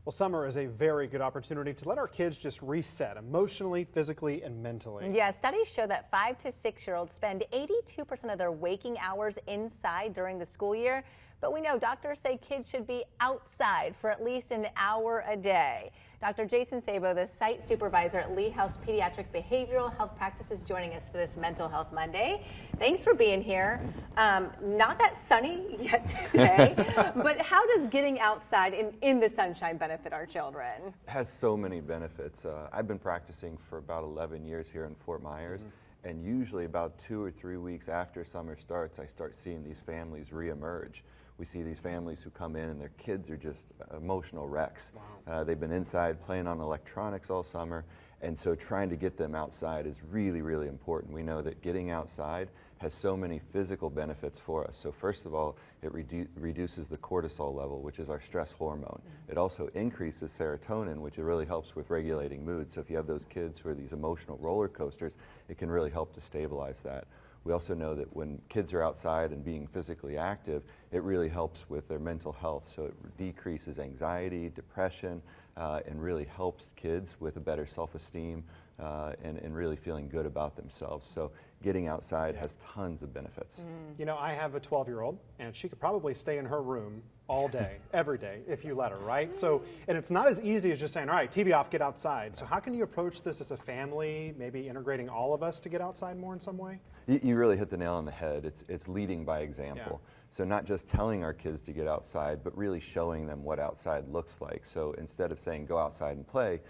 Well, summer is a very good opportunity to let our kids just reset emotionally, physically, and mentally. Yeah, studies show that 5 to 6-year-olds spend 82% of their waking hours inside during the school year. But we know doctors say kids should be outside for at least an hour a day. Dr. Jason Sabo, the site supervisor at Lee Health's Pediatric Behavioral Health Practice, is joining us for this Mental Health Monday. Thanks for being here. Not that sunny yet today, but how does getting outside in the sunshine benefit our children? It has so many benefits. I've been practicing for about 11 years here in Fort Myers, and usually about 2 or 3 weeks after summer starts, I start seeing these families reemerge. We see these families who come in and their kids are just emotional wrecks. Wow. They've been inside playing on electronics all summer, and so trying to get them outside is really, really important. We know that getting outside has so many physical benefits for us. So first of all, it reduces the cortisol level, which is our stress hormone. It also increases serotonin, which really helps with regulating mood. So if you have those kids who are these emotional roller coasters, it can really help to stabilize that. We also know that when kids are outside and being physically active, it really helps with their mental health. So it decreases anxiety, depression, and really helps kids with a better self-esteem and really feeling good about themselves. So getting outside has tons of benefits. You know, I have a 12-year-old, and she could probably stay in her room all day, every day, if you let her, right? So, and it's not as easy as just saying, all right, TV off, get outside. So how can you approach this as a family, maybe integrating all of us to get outside more in some way? You really hit the nail on the head. It's leading by example. Yeah. So not just telling our kids to get outside, but really showing them what outside looks like. So instead of saying go outside and play,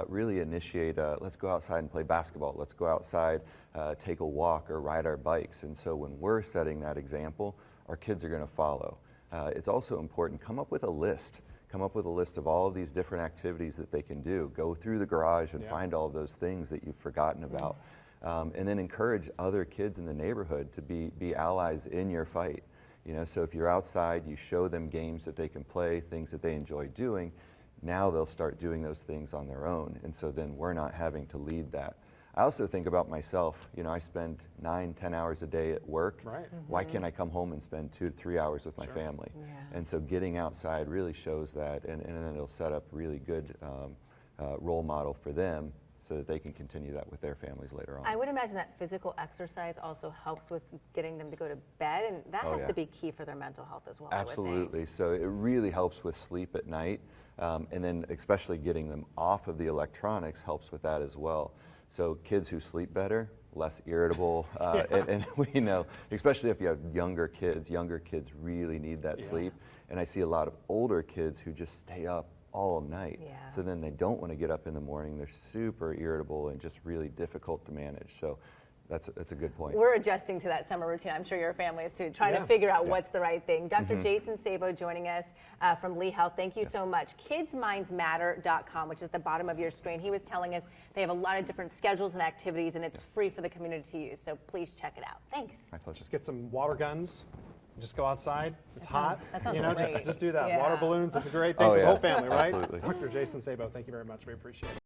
really initiate let's go outside and play basketball. Let's go outside, take a walk or ride our bikes. And so when we're setting that example, our kids are going to follow. It's also important, come up with a list. Come up with a list of all of these different activities that they can do. Go through the garage and find all of those things that you've forgotten about. And then encourage other kids in the neighborhood to be allies in your fight. You know, so if you're outside, you show them games that they can play, things that they enjoy doing. Now they'll start doing those things on their own. And so then we're not having to lead that. I also think about myself. You know, I spend 9-10 hours a day at work. Right. Why can't I come home and spend 2 to 3 hours with my family? Yeah. And so getting outside really shows that, and then it'll set up a really good role model for them so that they can continue that with their families later on. I would imagine that physical exercise also helps with getting them to go to bed, and that has to be key for their mental health as well. Absolutely. So it really helps with sleep at night, and then especially getting them off of the electronics helps with that as well. So kids who sleep better, less irritable, and we know, especially if you have younger kids really need that sleep. And I see a lot of older kids who just stay up all night. Yeah. So then they don't want to get up in the morning. They're super irritable and just really difficult to manage. So that's a good point. We're adjusting to that summer routine. I'm sure your family is too, trying to figure out what's the right thing. Dr. Jason Sabo joining us from Lee Health. Thank you so much. KidsMindsMatter.com, which is the bottom of your screen. He was telling us they have a lot of different schedules and activities, and it's free for the community to use. So please check it out. Thanks. My pleasure. Just get some water guns. Just go outside. It's hot. That sounds you know, great. just do that. Yeah. Water balloons. It's a great thing for the whole family, right? Absolutely. Dr. Jason Sabo, thank you very much. We appreciate it.